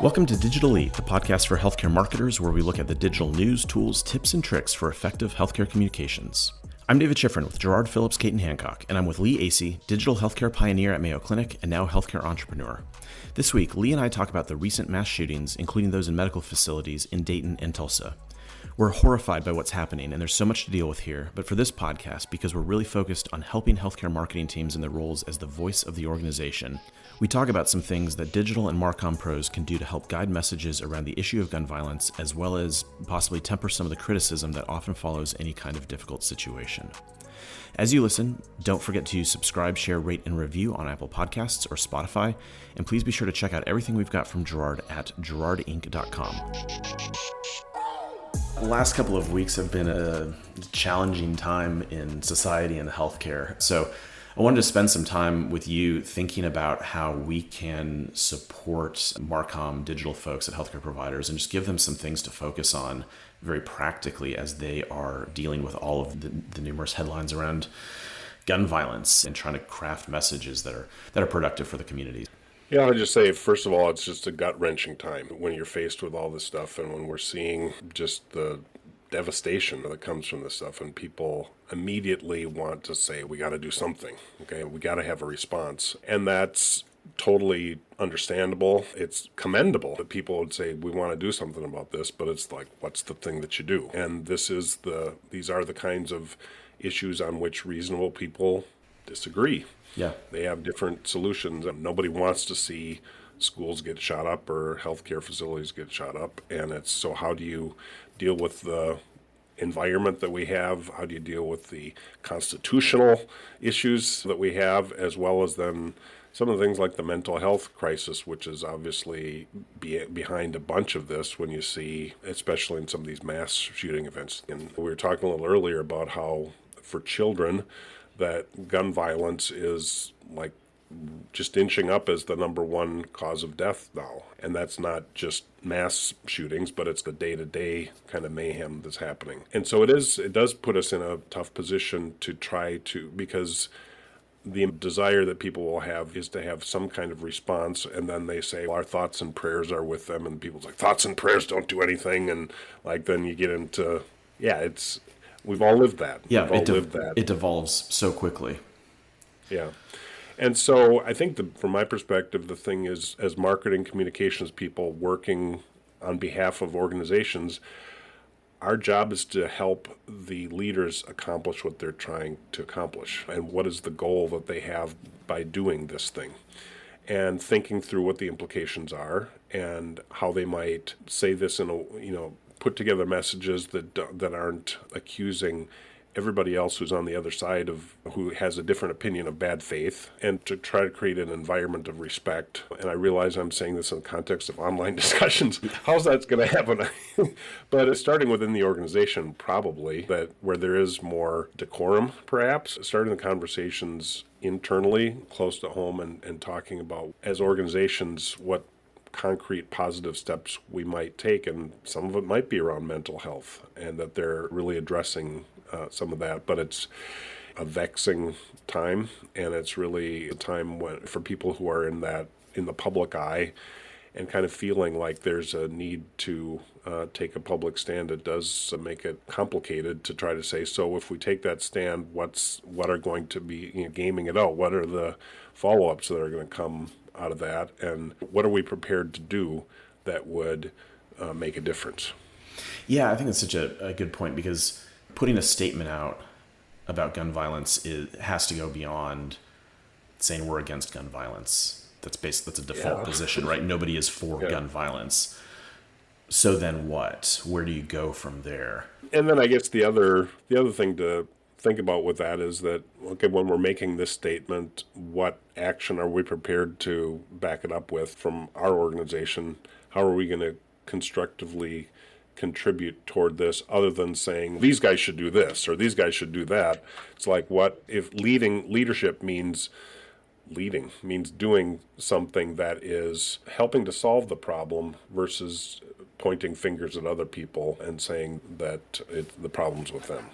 Welcome to DigitaLee, the podcast for healthcare marketers, where we look at the digital news, tools, tips, and tricks for effective healthcare communications. I'm David Schifrin with Gerard Phillips, Caton Hancock, and I'm with Lee Acey, digital healthcare pioneer at Mayo Clinic and now healthcare entrepreneur. This week, Lee and I talk about the recent mass shootings, including those in medical facilities in Dayton and Tulsa. We're horrified by what's happening, and there's so much to deal with here, but for this podcast, because we're really focused on helping healthcare marketing teams in their roles as the voice of the organization, we talk about some things that digital and Marcom pros can do to help guide messages around the issue of gun violence, as well as possibly temper some of the criticism that often follows any kind of difficult situation. As you listen, don't forget to subscribe, share, rate, and review on Apple Podcasts or Spotify, and please be sure to check out everything we've got from Gerard at gerardinc.com. The last couple of weeks have been a challenging time in society and healthcare. So I wanted to spend some time with you thinking about how we can support Marcom digital folks at healthcare providers and just give them some things to focus on very practically as they are dealing with all of the numerous headlines around gun violence and trying to craft messages that are productive for the community. Yeah, I'll just say, first of all, it's just a gut-wrenching time when you're faced with all this stuff and when we're seeing just the devastation that comes from this stuff, and people immediately want to say, we got to do something, okay? We got to have a response. And that's totally understandable. It's commendable that people would say, we want to do something about this, but it's like, what's the thing that you do? And these are the kinds of issues on which reasonable people disagree. Yeah. They have different solutions, and nobody wants to see schools get shot up or healthcare facilities get shot up. And it's, so how do you deal with the environment that we have? How do you deal with the constitutional issues that we have, as well as then some of the things like the mental health crisis, which is obviously behind a bunch of this when you see, especially in some of these mass shooting events. And we were talking a little earlier about how for children, that gun violence is like just inching up as the number one cause of death now. And that's not just mass shootings, but it's the day-to-day kind of mayhem that's happening. And so it does put us in a tough position to try to, because the desire that people will have is to have some kind of response, and then they say, well, our thoughts and prayers are with them, and people's like, thoughts and prayers don't do anything, and like then you get into, we've all lived that. Yeah, we've all lived that. It devolves so quickly. Yeah. And so I think from my perspective, the thing is, as marketing communications people working on behalf of organizations, our job is to help the leaders accomplish what they're trying to accomplish and what is the goal that they have by doing this thing, and thinking through what the implications are and how they might say this in put together messages that aren't accusing everybody else who's on the other side of who has a different opinion of bad faith, and to try to create an environment of respect. And I realize I'm saying this in the context of online discussions. How's that going to happen? But it's starting within the organization, probably, that where there is more decorum, perhaps, starting the conversations internally, close to home, and talking about, as organizations, what concrete positive steps we might take, and some of it might be around mental health, and that they're really addressing some of that. But it's a vexing time, and it's really a time when, for people who are in the public eye and kind of feeling like there's a need to take a public stand, it does make it complicated to try to say, so if we take that stand, what are going to be, gaming it out, what are the follow-ups that are going to come out of that, and what are we prepared to do that would make a difference? Yeah, I think that's such a good point, because putting a statement out about gun violence has to go beyond saying we're against gun violence. That's a default position, right? Nobody is for gun violence. So then what? Where do you go from there? And then I guess the other thing to think about with that is that, okay, when we're making this statement, what action are we prepared to back it up with from our organization? How are we going to constructively contribute toward this, other than saying these guys should do this or these guys should do that? It's like, what if leadership means doing something that is helping to solve the problem versus pointing fingers at other people and saying that the problem's with them.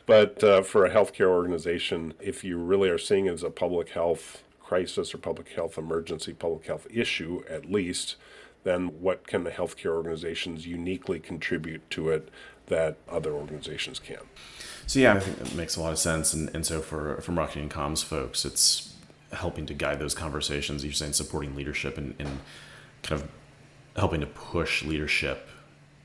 But for a healthcare organization, if you really are seeing it as a public health crisis or public health emergency, public health issue at least, then what can the healthcare organizations uniquely contribute to it that other organizations can? So yeah, I think that makes a lot of sense. And so for marketing and comms folks, it's helping to guide those conversations. You're saying supporting leadership and kind of helping to push leadership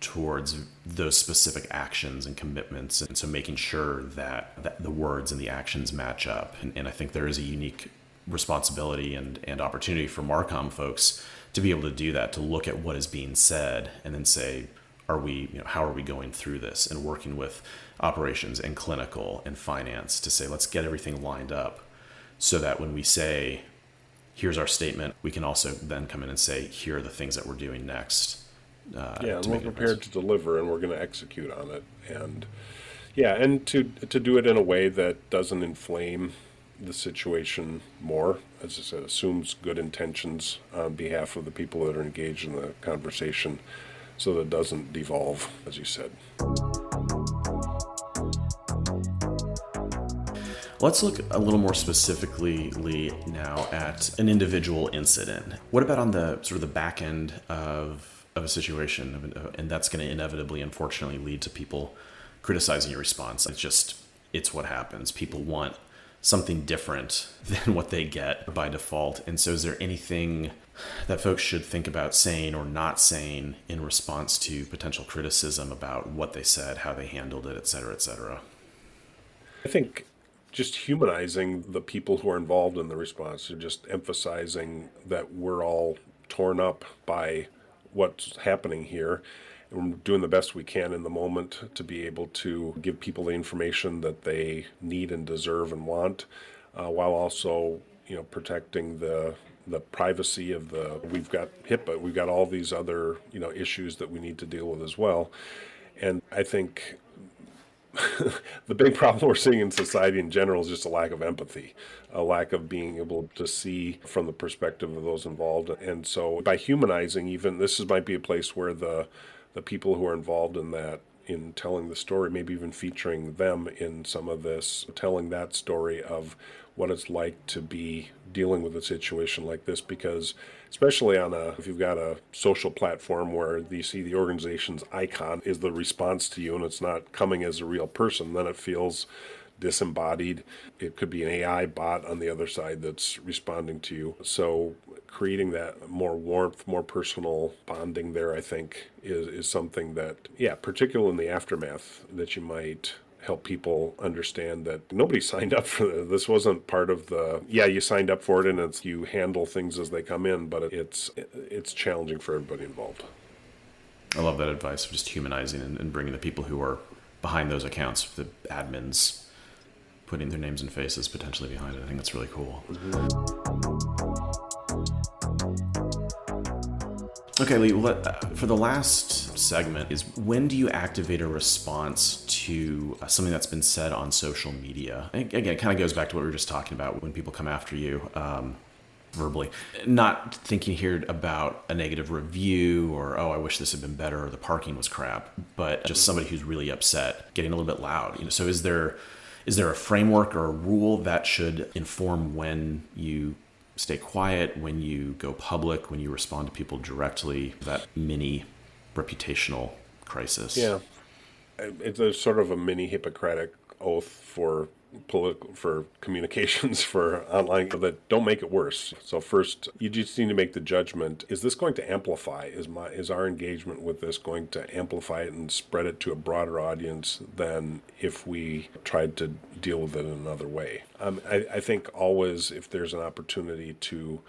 towards those specific actions and commitments. And so making sure that the words and the actions match up. And I think there is a unique responsibility and opportunity for Marcom folks to be able to do that, to look at what is being said and then say, how are we going through this, and working with operations and clinical and finance to say, let's get everything lined up so that when we say, here's our statement, we can also then come in and say, here are the things that we're doing next. And we're prepared to deliver, and we're going to execute on it. And and to do it in a way that doesn't inflame the situation more. As I said, assumes good intentions on behalf of the people that are engaged in the conversation, so that it doesn't devolve, as you said. Let's look a little more specifically, Lee, now at an individual incident. What about on the sort of the back end of a situation? And that's going to inevitably, unfortunately, lead to people criticizing your response. It's what happens. People want something different than what they get by default. And so is there anything that folks should think about saying or not saying in response to potential criticism about what they said, how they handled it, et cetera, et cetera? I think just humanizing the people who are involved in the response, and just emphasizing that we're all torn up by what's happening here. And we're doing the best we can in the moment to be able to give people the information that they need and deserve and want, while also, protecting the privacy of we've got HIPAA, we've got all these other, issues that we need to deal with as well. And I think the big problem we're seeing in society in general is just a lack of empathy, a lack of being able to see from the perspective of those involved. And so by humanizing, even might be a place where the people who are involved in that, in telling the story, maybe even featuring them in some of this, telling that story of what it's like to be dealing with a situation like this. Because especially if you've got a social platform where you see the organization's icon is the response to you and it's not coming as a real person, then it feels disembodied. It could be an AI bot on the other side that's responding to you. So creating that more warmth, more personal bonding there, I think, is something that, particularly in the aftermath, that you might help people understand that nobody signed up for this. This wasn't part of you signed up for it and you handle things as they come in, but it's challenging for everybody involved. I love that advice of just humanizing and bringing the people who are behind those accounts, the admins, putting their names and faces potentially behind it. I think that's really cool. Okay, Lee, for the last segment is, when do you activate a response to something that's been said on social media? Again, it kind of goes back to what we were just talking about when people come after you verbally. Not thinking here about a negative review or, I wish this had been better, or the parking was crap, but just somebody who's really upset, getting a little bit loud. So is there a framework or a rule that should inform when you stay quiet, when you go public, when you respond to people directly, that mini reputational crisis? Yeah. It's a sort of a mini Hippocratic oath for communications, for online, that don't make it worse. So first, you just need to make the judgment: is this going to amplify? Is our engagement with this going to amplify it and spread it to a broader audience than if we tried to deal with it in another way? I think always, if there's an opportunity to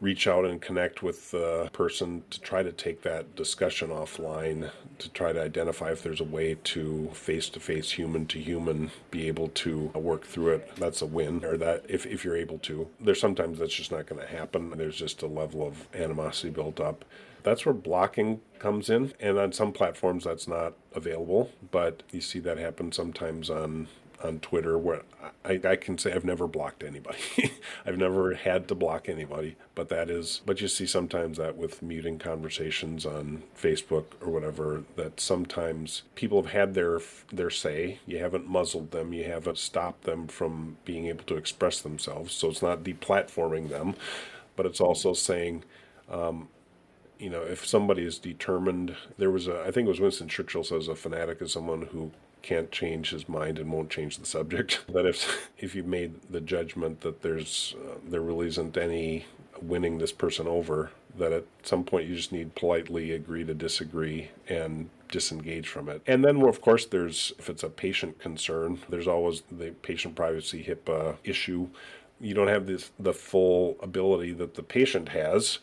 reach out and connect with the person, to try to take that discussion offline, to try to identify if there's a way to face-to-face, human-to-human, be able to work through it. That's a win. Or that if you're able to. There's sometimes that's just not going to happen. There's just a level of animosity built up. That's where blocking comes in. And on some platforms that's not available, but you see that happen sometimes on Twitter, where I can say I've never blocked anybody. I've never had to block anybody, but you see sometimes that with muting conversations on Facebook or whatever, that sometimes people have had their say. You haven't muzzled them. You haven't stopped them from being able to express themselves. So it's not deplatforming them, but it's also saying, if somebody is determined, I think it was Winston Churchill says a fanatic is someone who can't change his mind and won't change the subject. That if you've made the judgment that there really isn't any winning this person over, that at some point you just need politely agree to disagree and disengage from it. And then, of course, if it's a patient concern, there's always the patient privacy HIPAA issue. You don't have the full ability that the patient has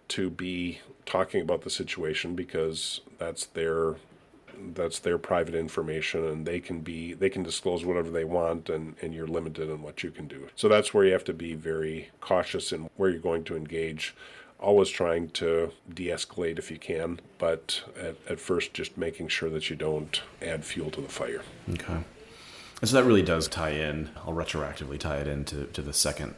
to be talking about the situation, because that's their private information, and they can disclose whatever they want, and you're limited in what you can do. So that's where you have to be very cautious in where you're going to engage, always trying to de-escalate if you can, but at first just making sure that you don't add fuel to the fire. Okay. And so that really does tie in, I'll retroactively tie it into the second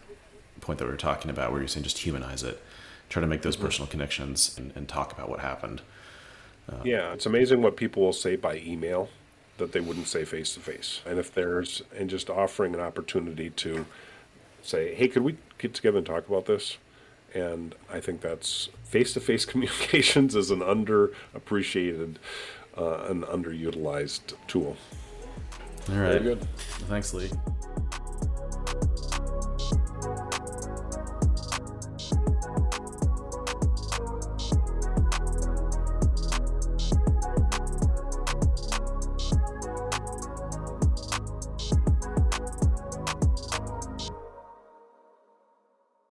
point that we were talking about, where you're saying just humanize it, try to make those personal connections and talk about what happened. Yeah, it's amazing what people will say by email that they wouldn't say face to face. And just offering an opportunity to say, hey, could we get together and talk about this? And I think that's face-to-face communications is an underappreciated, an underutilized tool. All right. Very good. Thanks, Lee.